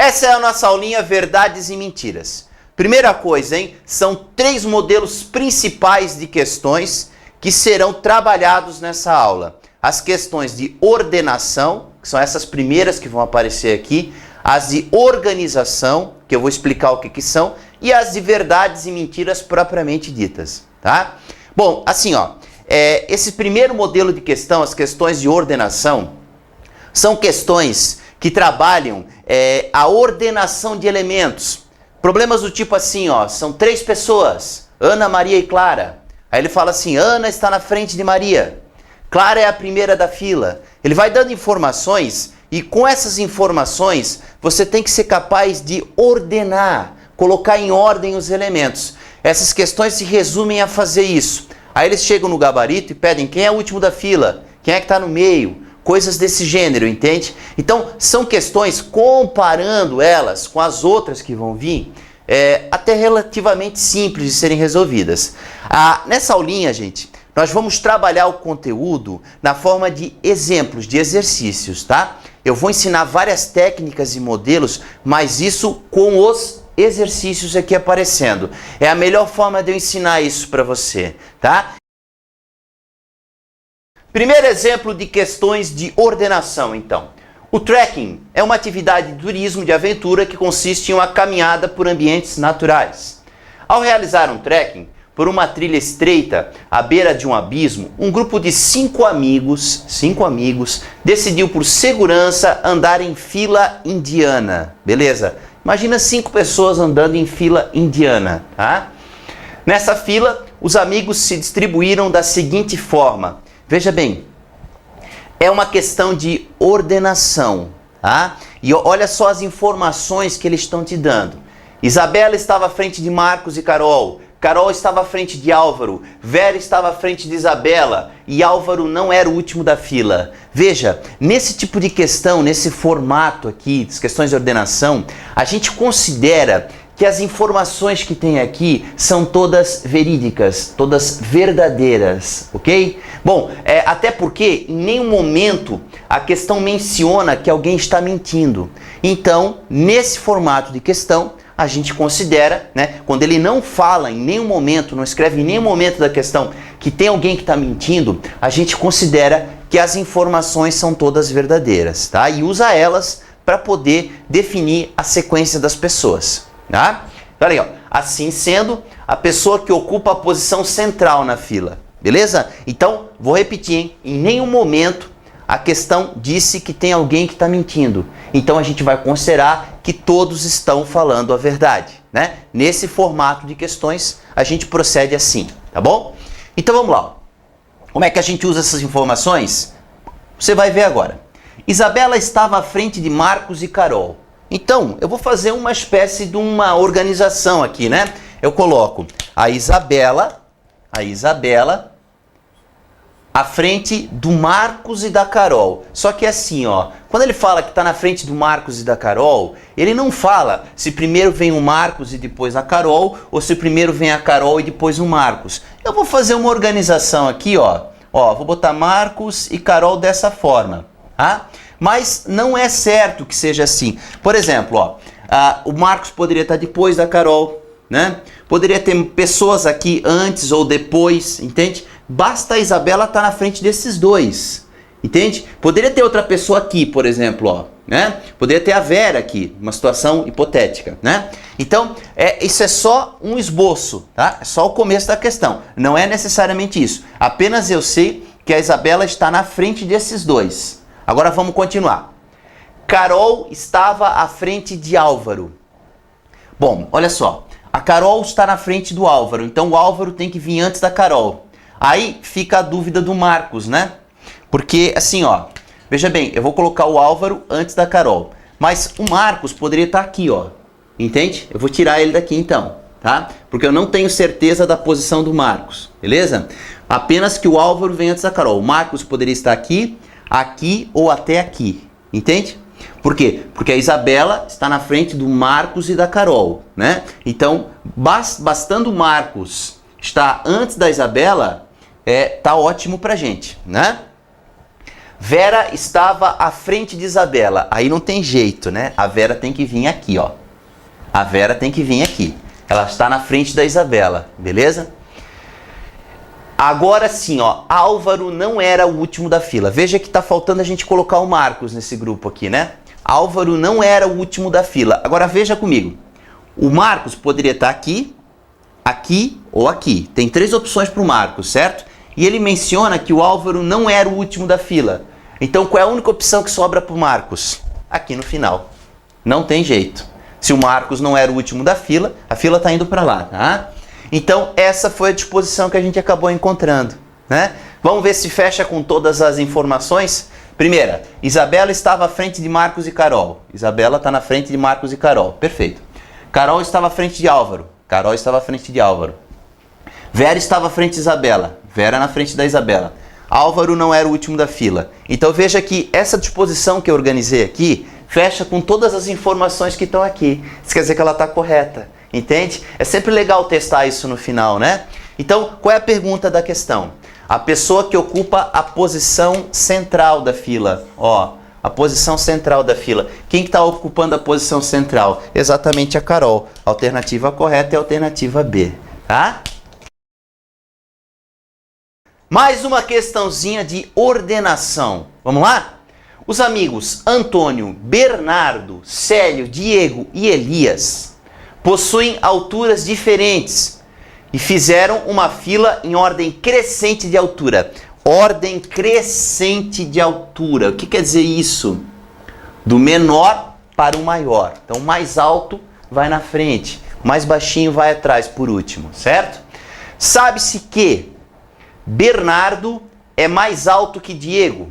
Essa é a nossa aulinha Verdades e Mentiras. Primeira coisa, hein? São 3 modelos principais de questões que serão trabalhados nessa aula. As questões de ordenação, que são essas primeiras que vão aparecer aqui, as de organização, que eu vou explicar o que são, e as de verdades e mentiras propriamente ditas, tá? Bom, assim, ó, esse primeiro modelo de questão, as questões de ordenação, são questões que trabalham a ordenação de elementos. Problemas do tipo assim, ó, são 3 pessoas, Ana, Maria e Clara. Aí ele fala assim, Ana está na frente de Maria, Clara é a primeira da fila. Ele vai dando informações e com essas informações você tem que ser capaz de ordenar, colocar em ordem os elementos. Essas questões se resumem a fazer isso. Aí eles chegam no gabarito e pedem quem é o último da fila, quem é que está no meio, coisas desse gênero, entende? Então, são questões, comparando elas com as outras que vão vir, até relativamente simples de serem resolvidas. Nessa aulinha, gente, nós vamos trabalhar o conteúdo na forma de exemplos, de exercícios, tá? Eu vou ensinar várias técnicas e modelos, mas isso com os exercícios aqui aparecendo. É a melhor forma de eu ensinar isso para você, tá? Primeiro exemplo de questões de ordenação, então. O trekking é uma atividade de turismo de aventura que consiste em uma caminhada por ambientes naturais. Ao realizar um trekking por uma trilha estreita à beira de um abismo, um grupo de 5 amigos decidiu por segurança andar em fila indiana. Beleza? Imagina 5 pessoas andando em fila indiana, tá? Nessa fila, os amigos se distribuíram da seguinte forma. Veja bem, é uma questão de ordenação, tá? E olha só as informações que eles estão te dando. Isabela estava à frente de Marcos e Carol. Carol estava à frente de Álvaro. Vera estava à frente de Isabela. E Álvaro não era o último da fila. Veja, nesse tipo de questão, nesse formato aqui, das questões de ordenação, a gente considera que as informações que tem aqui são todas verídicas, todas verdadeiras, ok? Bom, até porque em nenhum momento a questão menciona que alguém está mentindo. Então, nesse formato de questão, a gente considera, né, quando ele não fala em nenhum momento, não escreve em nenhum momento da questão que tem alguém que está mentindo, a gente considera que as informações são todas verdadeiras, tá? E usa elas para poder definir a sequência das pessoas. Tá? Olha aí, ó. Assim sendo, a pessoa que ocupa a posição central na fila, beleza? Então, vou repetir, hein? Em nenhum momento a questão disse que tem alguém que está mentindo. Então, a gente vai considerar que todos estão falando a verdade, né? Nesse formato de questões, a gente procede assim, tá bom? Então, vamos lá. Como é que a gente usa essas informações? Você vai ver agora. Isabela estava à frente de Marcos e Carol. Então, eu vou fazer uma espécie de uma organização aqui, né? Eu coloco a Isabela à frente do Marcos e da Carol. Só que assim, ó, quando ele fala que está na frente do Marcos e da Carol, ele não fala se primeiro vem o Marcos e depois a Carol, ou se primeiro vem a Carol e depois o Marcos. Eu vou fazer uma organização aqui, ó. Ó, vou botar Marcos e Carol dessa forma, tá? Mas não é certo que seja assim. Por exemplo, ó, o Marcos poderia estar depois da Carol, né? Poderia ter pessoas aqui antes ou depois, entende? Basta a Isabela estar na frente desses dois, entende? Poderia ter outra pessoa aqui, por exemplo, ó, né? Poderia ter a Vera aqui, uma situação hipotética, né? Então, isso é só um esboço, tá? É só o começo da questão. Não é necessariamente isso. Apenas eu sei que a Isabela está na frente desses dois. Agora vamos continuar. Carol estava à frente de Álvaro. Bom, olha só. A Carol está na frente do Álvaro. Então o Álvaro tem que vir antes da Carol. Aí fica a dúvida do Marcos, né? Porque assim, ó. Veja bem, eu vou colocar o Álvaro antes da Carol. Mas o Marcos poderia estar aqui, ó. Entende? Eu vou tirar ele daqui então, tá? Porque eu não tenho certeza da posição do Marcos. Beleza? Apenas que o Álvaro vem antes da Carol. O Marcos poderia estar aqui, aqui ou até aqui, entende? Por quê? Porque a Isabela está na frente do Marcos e da Carol, né? Então, bastando o Marcos estar antes da Isabela, tá ótimo pra gente, né? Vera estava à frente de Isabela. Aí não tem jeito, né? A Vera tem que vir aqui, ó. A Vera tem que vir aqui. Ela está na frente da Isabela, beleza? Agora sim, ó, Álvaro não era o último da fila. Veja que está faltando a gente colocar o Marcos nesse grupo aqui, né? Álvaro não era o último da fila. Agora veja comigo. O Marcos poderia estar aqui, aqui ou aqui. Tem 3 opções para o Marcos, certo? E ele menciona que o Álvaro não era o último da fila. Então qual é a única opção que sobra para o Marcos? Aqui no final. Não tem jeito. Se o Marcos não era o último da fila, a fila está indo para lá, tá? Então essa foi a disposição que a gente acabou encontrando, né? Vamos ver se fecha com todas as informações. Primeira, Isabela estava à frente de Marcos e Carol. Isabela está na frente de Marcos e Carol. Perfeito. Carol estava à frente de Álvaro. Carol estava à frente de Álvaro. Vera estava à frente de Isabela. Vera na frente da Isabela. Álvaro não era o último da fila. Então veja que essa disposição que eu organizei aqui fecha com todas as informações que estão aqui. Isso quer dizer que ela está correta. Entende? É sempre legal testar isso no final, né? Então, qual é a pergunta da questão? A pessoa que ocupa a posição central da fila. Ó, a posição central da fila. Quem que está ocupando a posição central? Exatamente a Carol. A alternativa correta é a alternativa B, tá? Mais uma questãozinha de ordenação. Vamos lá? Os amigos Antônio, Bernardo, Célio, Diego e Elias possuem alturas diferentes e fizeram uma fila em ordem crescente de altura. Ordem crescente de altura. O que quer dizer isso? Do menor para o maior. Então, o mais alto vai na frente, o mais baixinho vai atrás por último, certo? Sabe-se que Bernardo é mais alto que Diego,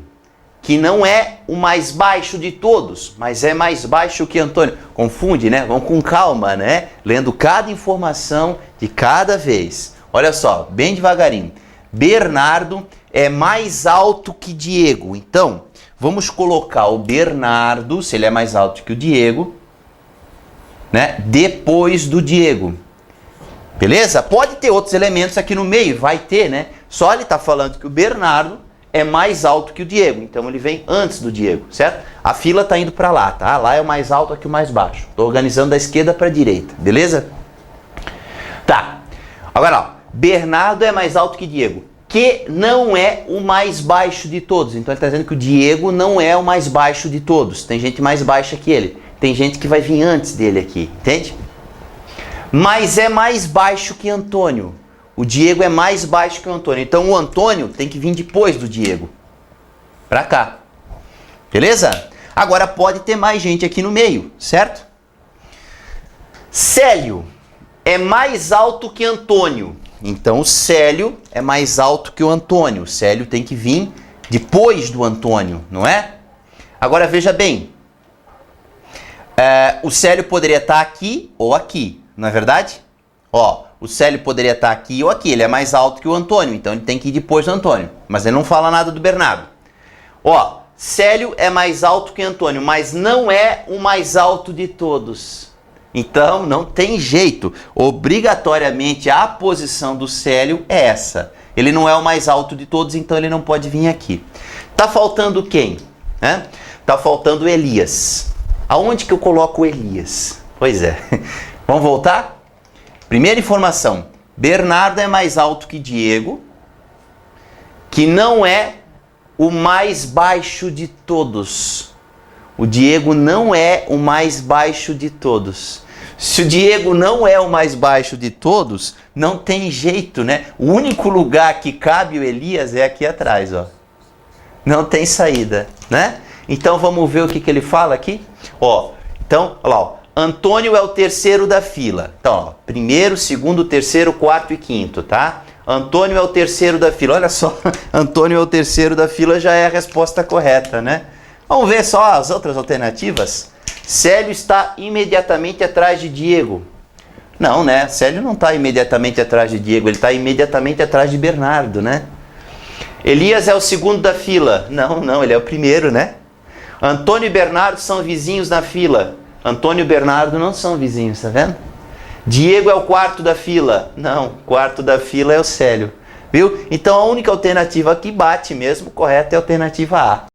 que não é o mais baixo de todos, mas é mais baixo que Antônio. Confunde, né? Vamos com calma, né? Lendo cada informação de cada vez. Olha só, bem devagarinho. Bernardo é mais alto que Diego. Então, vamos colocar o Bernardo, se ele é mais alto que o Diego, né? Depois do Diego. Beleza? Pode ter outros elementos aqui no meio, vai ter, né? Só ele está falando que o Bernardo é mais alto que o Diego, então ele vem antes do Diego, certo? A fila está indo para lá, tá? Lá é o mais alto, aqui o mais baixo. Estou organizando da esquerda para a direita, beleza? Tá. Agora, ó, Bernardo é mais alto que Diego, que não é o mais baixo de todos. Então ele está dizendo que o Diego não é o mais baixo de todos. Tem gente mais baixa que ele. Tem gente que vai vir antes dele aqui, entende? Mas é mais baixo que Antônio. O Diego é mais baixo que o Antônio. Então o Antônio tem que vir depois do Diego. Pra cá. Beleza? Agora pode ter mais gente aqui no meio, certo? Célio é mais alto que Antônio. Então o Célio é mais alto que o Antônio. O Célio tem que vir depois do Antônio, não é? Agora veja bem. O Célio poderia estar aqui ou aqui, não é verdade? Ó, o Célio poderia estar aqui ou aqui. Ele é mais alto que o Antônio, então ele tem que ir depois do Antônio. Mas ele não fala nada do Bernardo. Ó, Célio é mais alto que Antônio, mas não é o mais alto de todos. Então não tem jeito. Obrigatoriamente a posição do Célio é essa. Ele não é o mais alto de todos, então ele não pode vir aqui. Tá faltando quem? Tá faltando Elias. Aonde que eu coloco o Elias? Pois é. Vamos voltar? Primeira informação, Bernardo é mais alto que Diego, que não é o mais baixo de todos. O Diego não é o mais baixo de todos. Se o Diego não é o mais baixo de todos, não tem jeito, né? O único lugar que cabe o Elias é aqui atrás, ó. Não tem saída, né? Então vamos ver o que ele fala aqui. Ó, então, olha lá, ó. Antônio é o terceiro da fila. Então, ó, primeiro, segundo, terceiro, quarto e quinto, tá? Antônio é o terceiro da fila. Olha só, Antônio é o terceiro da fila, já é a resposta correta, né? Vamos ver só as outras alternativas. Célio está imediatamente atrás de Diego. Não, né? Célio não está imediatamente atrás de Diego, ele está imediatamente atrás de Bernardo, né? Elias é o segundo da fila. Não, ele é o primeiro, né? Antônio e Bernardo são vizinhos na fila. Antônio e Bernardo não são vizinhos, tá vendo? Diego é o quarto da fila. Não, quarto da fila é o Célio. Viu? Então a única alternativa que bate mesmo correta é a alternativa A.